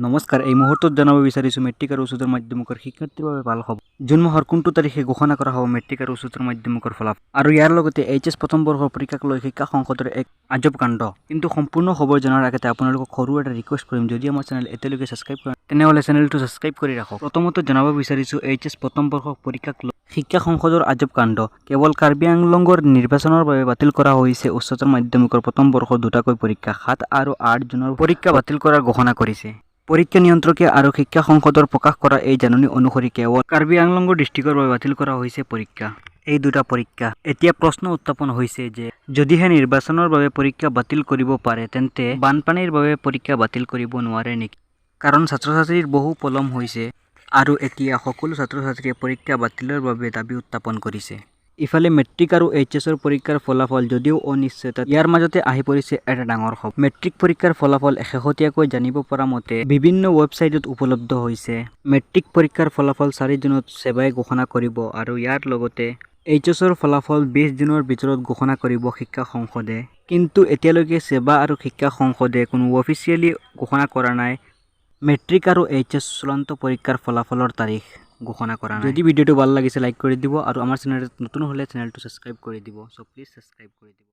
নমস্কাৰ, এই মুহূৰ্তত জনাব বিচাৰিছোঁ মেট্ৰিক আৰু উচ্চতৰ মাধ্যমিকৰ শিক্ষাৰ্থীৰ বাবে ভাল খবৰ। জুন মাহৰ কোনটো তাৰিখে ঘোষণা কৰা হ'ব মেট্ৰিক আৰু উচ্চতৰ মাধ্যমিকৰ ফলাফল। আৰু ইয়াৰ লগতে এইচএছ প্ৰথম বৰ্ষৰ পৰীক্ষাক লৈ শিক্ষা সংসদৰ এক আজব কাণ্ড। কিন্তু সম্পূৰ্ণ খবৰ জনাৰ আগতে আপোনালোকক সৰু এটা ৰিকুৱেষ্ট কৰিম, যদি আমাৰ চেনেল এতিয়ালৈকে ছাবস্ক্ৰাইব কৰা তেনেহ'লে চেনেলটো ছাবস্ক্ৰাইব কৰি ৰাখক। প্ৰথমতে জনাব বিচাৰিছোঁ এইচএছ প্ৰথম বৰ্ষৰ পৰীক্ষাক লৈ শিক্ষা সংসদৰ আজব কাণ্ড। কেৱল কাৰ্বি আংলঙৰ নিৰ্বাচনৰ বাবে বাতিল কৰা হৈছে উচ্চতৰ মাধ্যমিকৰ প্ৰথম বৰ্ষৰ দুটাকৈ পৰীক্ষা। 7 আৰু 8 জুনৰ পৰীক্ষা বাতিল কৰাৰ ঘোষণা কৰিছে পৰীক্ষা নিয়ন্ত্ৰকে আৰু শিক্ষা সংসদৰ প্ৰকাশ কৰা এই জাননী অনুসৰি কেৱল কাৰ্বি আংলঙৰ ডিষ্ট্ৰিক্টৰ বাবে বাতিল কৰা হৈছে পৰীক্ষা। এই দুটা পৰীক্ষা। এতিয়া প্ৰশ্ন উত্থাপন হৈছে যে যদিহে নিৰ্বাচনৰ বাবে পৰীক্ষা বাতিল কৰিব পাৰে তেন্তে বানপানীৰ বাবে পৰীক্ষা বাতিল কৰিব নোৱাৰে নেকি? কাৰণ ছাত্ৰ-ছাত্ৰীৰ বহু পলম হৈছে আৰু এতিয়া সকলো ছাত্ৰ-ছাত্ৰীয়ে পৰীক্ষা বাতিলৰ বাবে দাবী উত্থাপন কৰিছে। ইফালে মেট্ৰিক আৰু এইচএছৰ পৰীক্ষাৰ ফলাফল যদিও অনিশ্চিত, ইয়াৰ মাজতে আহি পৰিছে এটা ডাঙৰ খবৰ। মেট্ৰিক পৰীক্ষাৰ ফলাফল শেহতীয়াকৈ জানিব পৰা মতে বিভিন্ন ৱেবছাইটত উপলব্ধ হৈছে। মেট্ৰিক পৰীক্ষাৰ ফলাফল 4 জুনত ছেবাই ঘোষণা কৰিব আৰু ইয়াৰ লগতে এইচএছৰ ফলাফল 20 জুনৰ ভিতৰত ঘোষণা কৰিব শিক্ষা সংসদে। কিন্তু এতিয়ালৈকে ছেবা আৰু শিক্ষা সংসদে কোনো অফিচিয়েলি ঘোষণা কৰা নাই মেট্ৰিক আৰু এইচএছ চূড়ান্ত পৰীক্ষাৰ ফলাফলৰ তাৰিখ ঘোষণা কৰা নাই। যদি ভিডিঅ'টো ভাল লাগিছে লাইক কৰি দিব আৰু আমাৰ চেনেলত নতুন হ'লে চেনেলটো ছাবস্ক্ৰাইব কৰি দিব। সো প্লিজ ছাবস্ক্ৰাইব কৰি দিব।